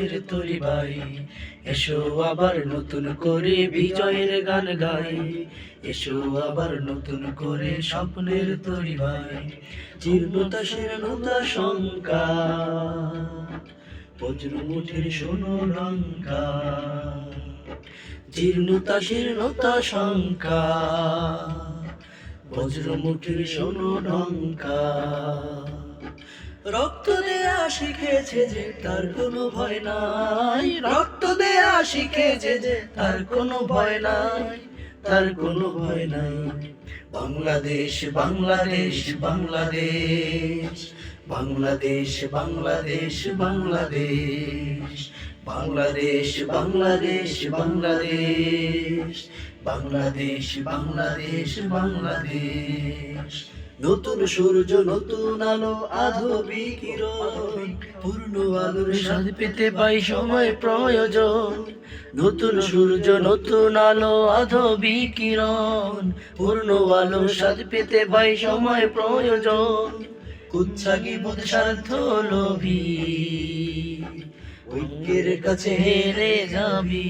স্বপ্নের তরি ভাই। এসো আবার নতুন করে বিজয়ের গান গাই, এসো আবার নতুন করে স্বপ্নের তরি ভাই। জীর্ণতা শীর্ণতা শঙ্কা, বজ্রমুঠির শোনো ডঙ্কা। জীর্ণতা শীর্ণতা শঙ্কা, বজ্রমুঠির শোনো ডঙ্কা। রক্ত দেয়া শিখেছে যে তার কোনো ভয় নাই, রক্ত দেয়া শিখেছে যে তার কোনো ভয় নাই, তার কোনো ভয় নাই। বাংলাদেশ বাংলাদেশ বাংলাদেশ, বাংলাদেশ বাংলাদেশ বাংলাদেশ, বাংলাদেশ বাংলাদেশ বাংলাদেশ, বাংলাদেশ বাংলাদেশ বাংলাদেশ। নতুন সূর্য নতুন আলো আধো বিকিরণ, পূর্ণ আলোর স্বাদ পেতে পাই সময় প্রয়োজন। নতুন সূর্য নতুন আলো আধো বিকিরণ, পূর্ণ আলোর স্বাদ পেতে পাই সময় প্রয়োজন। কুচ্ছাগি বোধ স্বার্থ লোভী, ঐক্যের কাছে হেরে যাবি।